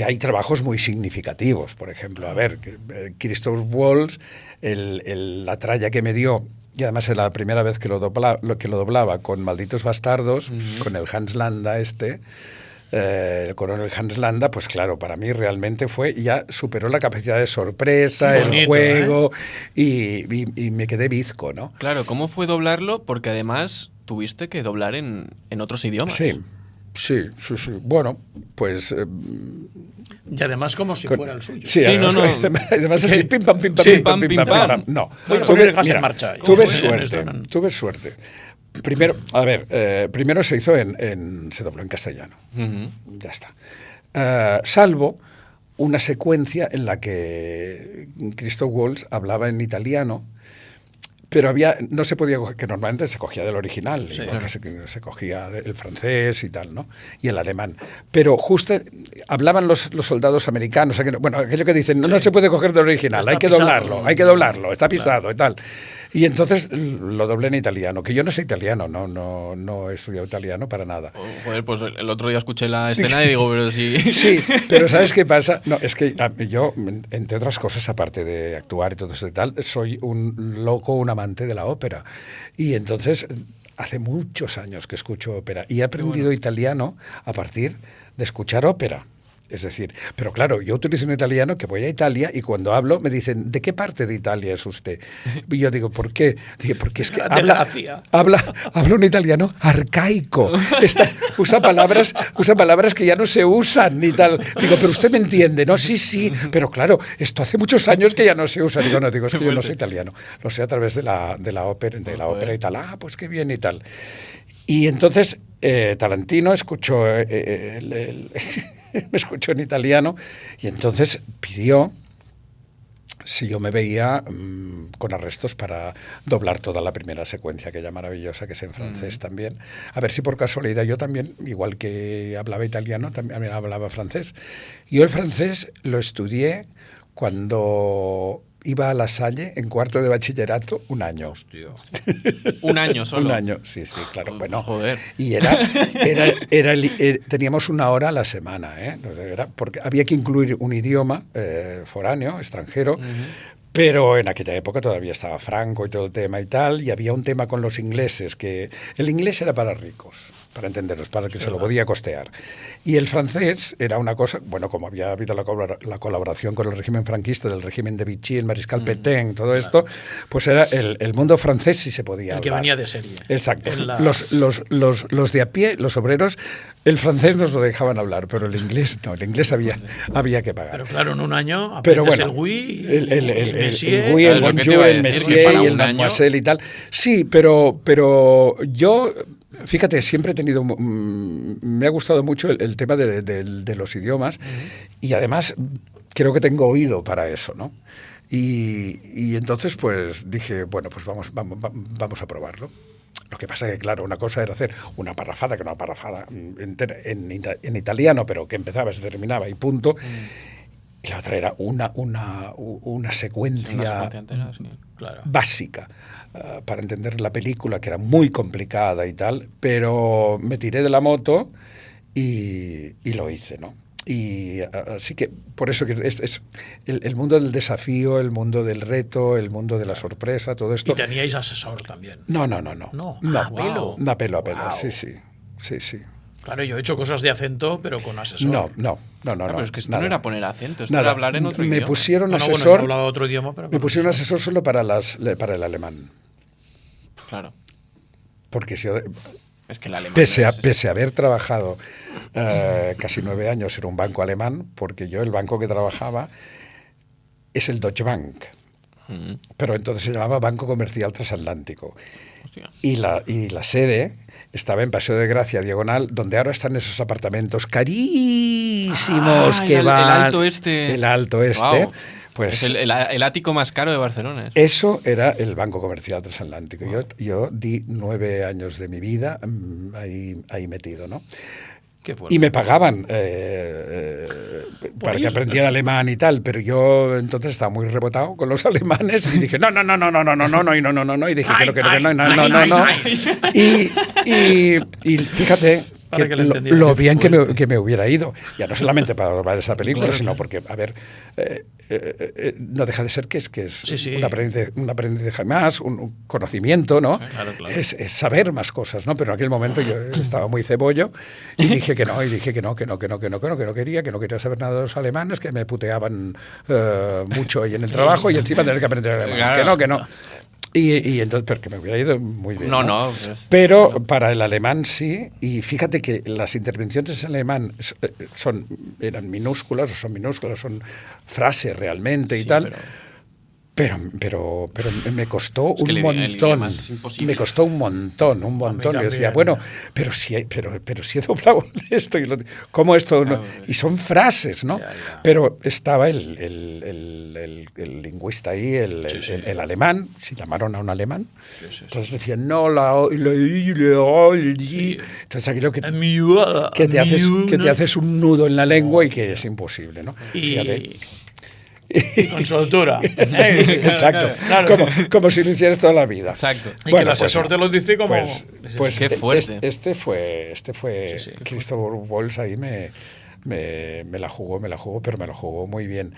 hay trabajos muy significativos, por ejemplo, a ver, Christoph Waltz, la tralla que me dio, y además es la primera vez que lo doblaba con Malditos Bastardos, con el Hans Landa el coronel Hans Landa, pues claro, para mí realmente ya superó la capacidad de sorpresa, el juego, y me quedé bizco, ¿no? Claro, ¿cómo fue doblarlo? Porque además tuviste que doblar en otros idiomas. Sí. Bueno, pues... y además como si fuera el suyo. Sí, además así, pim, pam, pim, pam, sí, pim, pam, pim, pam, pim, pam. No. Voy a poner el gas en marcha. Tuve suerte. Primero, primero se hizo se dobló en castellano. Ya está. Salvo una secuencia en la que Christoph Waltz hablaba en italiano, pero no se podía coger, que normalmente se cogía del original, igual que se cogía el francés y tal, ¿no? Y el alemán. Pero justo hablaban los soldados americanos, aquello que dicen, no se puede coger del original, hay que doblarlo, está pisado y tal. Y entonces lo doblé en italiano, que yo no sé italiano, no he estudiado italiano para nada. Joder, pues el otro día escuché la escena y digo, pero sí. Sí, pero ¿sabes qué pasa? No, es que yo, entre otras cosas, aparte de actuar y todo eso y tal, soy un loco, un amante de la ópera. Y entonces, hace muchos años que escucho ópera y he aprendido italiano a partir de escuchar ópera. Es decir, pero claro, yo utilizo un italiano que voy a Italia y cuando hablo me dicen, ¿de qué parte de Italia es usted? Y yo digo, ¿por qué? Digo, porque es que habla un italiano arcaico. Usa palabras que ya no se usan ni tal. Digo, pero usted me entiende, ¿no? Sí, pero claro, esto hace muchos años que ya no se usa. Digo, es que yo no soy italiano. Lo sé a través de la ópera y tal. Pues qué bien y tal. Y entonces Tarantino escuchó me escuchó en italiano y entonces pidió si yo me veía con arrestos para doblar toda la primera secuencia, aquella maravillosa que es en francés también. A ver si por casualidad yo también, igual que hablaba italiano, también hablaba francés. Yo el francés lo estudié cuando iba a La Salle en cuarto de bachillerato, un año. Hostia. ¿Un año solo? Un año, sí, claro. Bueno, joder. Y teníamos una hora a la semana, ¿eh? Porque había que incluir un idioma foráneo, extranjero, pero en aquella época todavía estaba Franco y todo el tema y tal, y había un tema con los ingleses, que el inglés era para ricos, para entenderlos, para el que se lo podía costear. Y el francés era una cosa, bueno, como había habido la colaboración con el régimen franquista, del régimen de Vichy, el mariscal Pétain, todo esto, pues era el mundo francés sí se podía hablar. Que venía de serie. Exacto. Los de a pie, los obreros, el francés nos lo dejaban hablar, pero el inglés no, el inglés había que pagar. Pero claro, en un año aprendes el oui, el oui, el bonjour, el monsieur y el mademoiselle y tal. Sí, pero yo... Fíjate, siempre he tenido... me ha gustado mucho el tema de los idiomas y además creo que tengo oído para eso, ¿no? Y entonces pues dije, bueno, pues vamos a probarlo. Lo que pasa es que, claro, una cosa era hacer una parrafada, que una parrafada entera en italiano, pero que empezaba, se terminaba y punto. Y la otra era una secuencia entera, sí. Claro. Básica para entender la película, que era muy complicada y tal, pero me tiré de la moto y lo hice, ¿no? Y así que por eso que es el mundo del desafío, el mundo del reto, el mundo de la sorpresa, todo esto. ¿Y teníais asesor también? No. A pelo. A pelo. Wow. Sí. Claro, yo he hecho cosas de acento, pero con asesor. No. Pero es que esto no era poner acento, esto era hablar en otro me idioma. Pusieron asesor. Bueno, yo hablaba otro idioma, pero me pusieron asesor solo para el alemán. Claro. Porque si yo, es que el alemán pese a haber trabajado casi 9 años en un banco alemán, porque yo el banco que trabajaba es el Deutsche Bank, pero entonces se llamaba Banco Comercial Transatlántico. Hostia. Y la sede estaba en Paseo de Gracia, diagonal, donde ahora están esos apartamentos carísimos que van... El Alto Este. Wow. Pues es el ático más caro de Barcelona. Eso era el Banco Comercial Transatlántico. Wow. Yo di 9 años de mi vida ahí metido, ¿no? Y me pagaban para que aprendiera alemán y tal, pero yo entonces estaba muy rebotado con los alemanes y dije no, y dije que no. Y fíjate, para que le entendiera. lo bien que me hubiera ido. Ya no solamente para doblar esa película, Claro, sino claro. porque, a ver, no deja de ser que es Sí. un aprendizaje más, un conocimiento, ¿no? Claro, claro. Es saber más cosas, ¿no? Pero en aquel momento yo estaba muy cebollo y dije que no, que no quería saber nada de los alemanes, que me puteaban mucho ahí en el trabajo y encima tener que aprender alemán. Claro. Que no. Y entonces, pero que me hubiera ido muy bien. No. Pero para el alemán sí, y fíjate que las intervenciones en alemán eran minúsculas, son frases realmente y Sí, tal. Pero me costó Es que un el montón. idioma es imposible. Me costó un montón. Yo decía, también. bueno, pero si he doblado esto ¿cómo esto? Claro, Y son frases, ¿no? Ya. Pero estaba el lingüista ahí, Sí. el alemán, si llamaron a un alemán, Sí. entonces decían, no, entonces aquello que te haces un nudo en la lengua y que es imposible, ¿no? Fíjate. Y con soltura. Exacto. Claro. Como si lo hicieras toda la vida. Exacto. Y que el asesor te lo dice como... Pues Qué fuerte. este fue Sí. Christopher Waltz ahí me la jugó, pero me lo jugó muy bien.